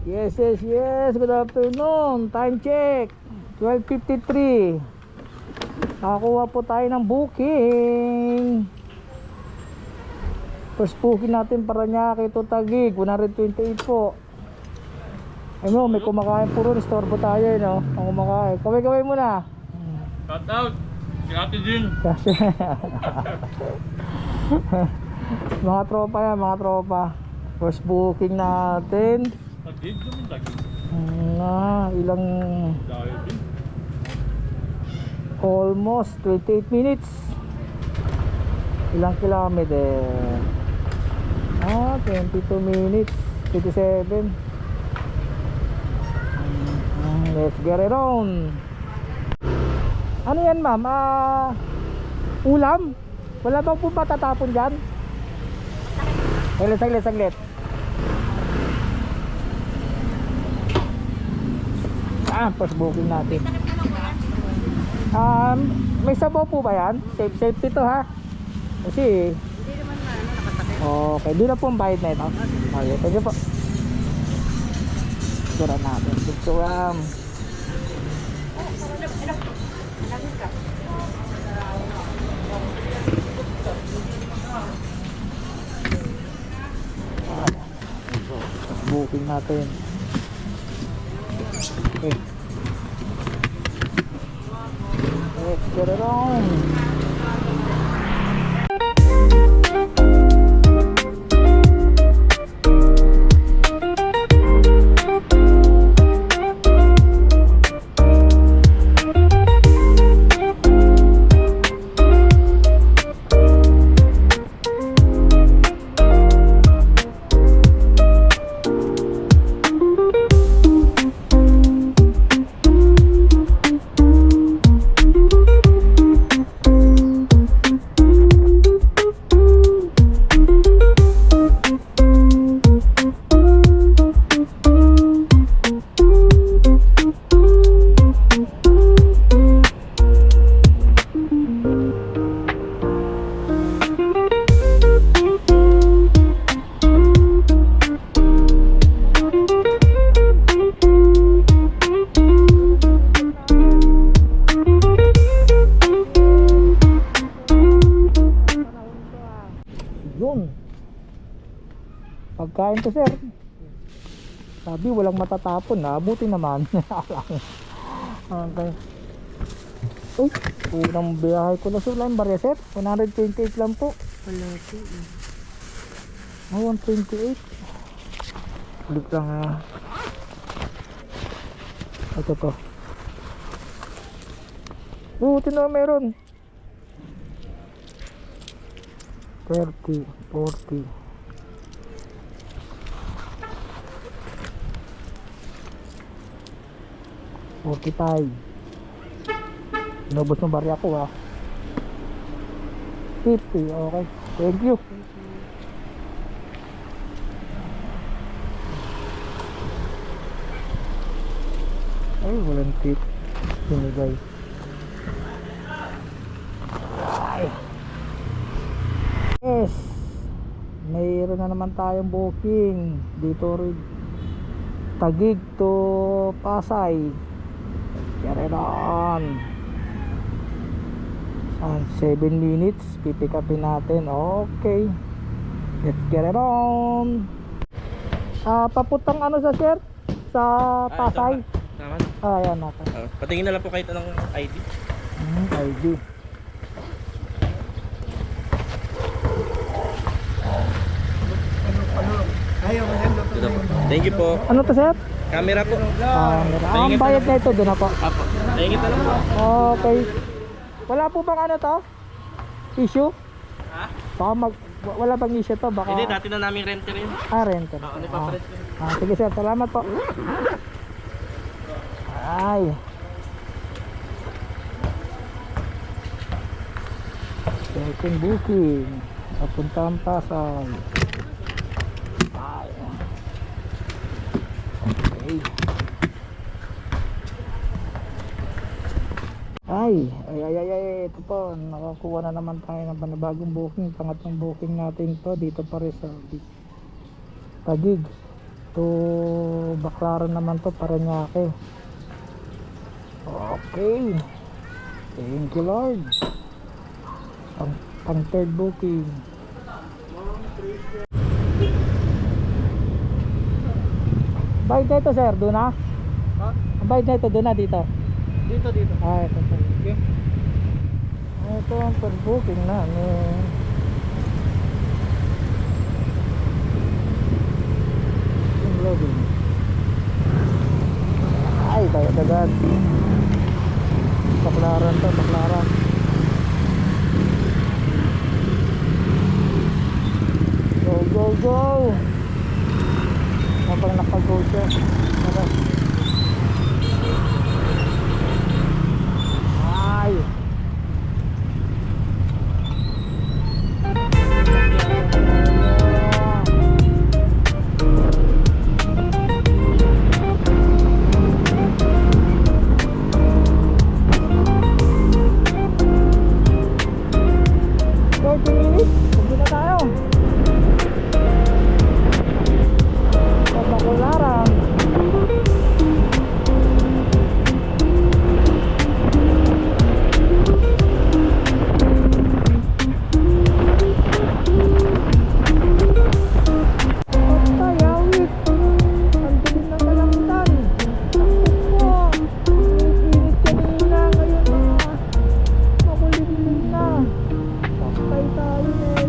Yes, yes, yes. Good afternoon. Time check. 12:53. Nakakuha po tayo ng booking. First booking natin Parañaque to Taguig. 128 po. Ayun, may kumakain po ron. Istorbo tayo, no? Ang kumakain. Kaway-kaway muna. Shout out! Si Ate Jean! Mga tropa yan, mga tropa. First booking natin. Taguig naman, Taguig. Ilang Dahil din. almost 28 minutes. Ilang kilometer? 22 minutes, 27. Let's get it on. Ano yan, ma'am? Ulam? Wala bang po ba tatapon dyan? Saglit. First booking natin. May sabaw po ba yan? Safety to, ha? Kasi Hindi naman nakatakip. okay, di na po ang bayad na ito. Okay, thank you po. Sura natin. Picturam. Booking natin. Okay. Let's get it on. Pagkain to, sir. Sabi walang matatapon, na buti naman. Okay. Uy, unang biyahe ko na, sir. Lang barya, sir. 128 lang po. Wala po eh. 128. Ulit lang, ito po. Buti na meron. 30, 40. 45. Inubos ng barya ko, 50, okay. Thank you. Ay, walang tip. Sinigay. Ay. Yes. Mayroon na naman tayong booking. Dito rin. Taguig to Pasay. Get it on. 7 minutes. Pipick upin natin. Okay. Let's get it on. Papuntang ano sa sir? Sa Pasay. Naman. Ayan natin. Patingin na lang po kahit anong ID. ID. Thank you po. Ano to sir? Camera po. Ang bayad na ito doon na po. Apo. Tingin na lang po. Okay. Wala po bang ano to? Issue? Ha? Baka wala bang issue to? Baka... Hindi, dati na namin renter yun. Renter. Ano pa pa rin? Sige sir, salamat po. Ay. Second booking. Papuntang Pasay. Ay. Okay. Ay, ito po, nakakuha na naman tayo ng panibagong booking, pangatlong booking natin to dito pa rin sa Taguig. to Baclaran naman to, Parañaque. Okay, thank you Lord. Pang third booking. Bayad na ito sir, doon na? Ang bayad na ito, doon na dito? Dito. Ito po. Okay. Ito ang third booking namin. Yung loading. Ay, bayad agad. Baclaran to, Baclaran. Go! Habang naka-go siya. Tara. Ay! Pagod na tayo. Baclaran. Pagtayawit. Ang dilim ng kalamtan. Takot mo. Init kanina. Ngayon na. Makulimlim na. Patay tayo nito.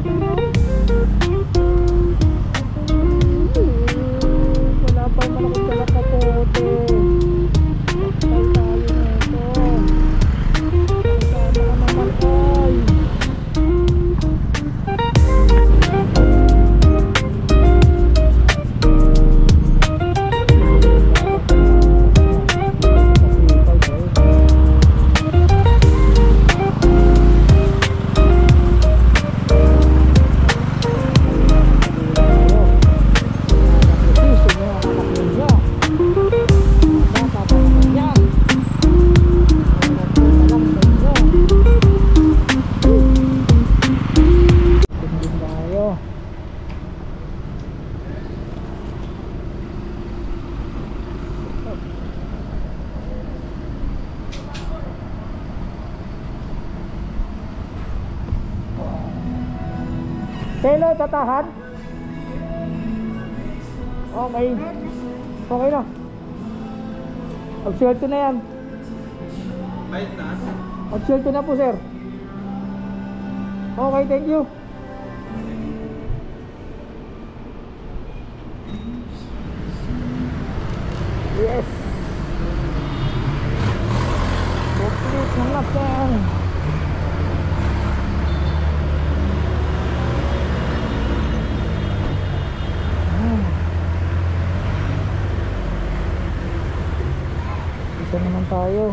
Wala pa naman ako sa kapote. Patay tayo nito. Kasama ka naman ay. Selo, tatahan? Okay. Okay na. Absuelto na yan. Bayad na. Absuelto na po sir. Okay, thank you. Yes. Complete ng natin. Isa naman tayo.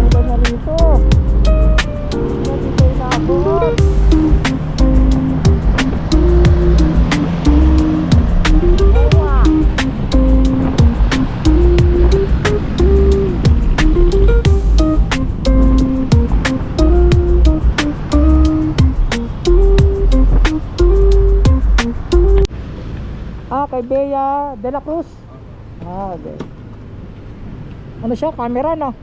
Ano na rito? Hindi ko inaabot. Kay Bea de la Cruz. Okay. Ano siya? Camera, no?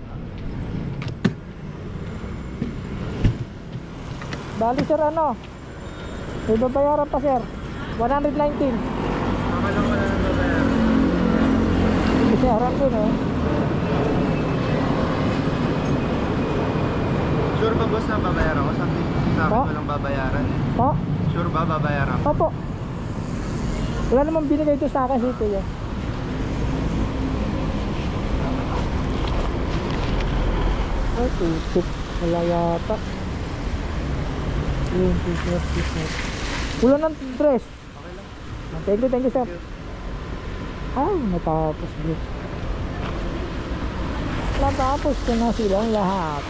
Bali sir, ano? May babayaran pa sir. 119. Ako lang wala nang babayaran. Bayaran ko, no? Sure ba boss na babayaran ko? Sa akin Pa? walang babayaran eh. Po? Sure ba babayaran ko? Opo. Wala namang binigay ito sa akin si Kuya. Ay, tutok. Wala yata. Yung business. Wala ng dress. Okay lang. Thank you sir. Ay, natapos bro. Natapos ko na silang lahat.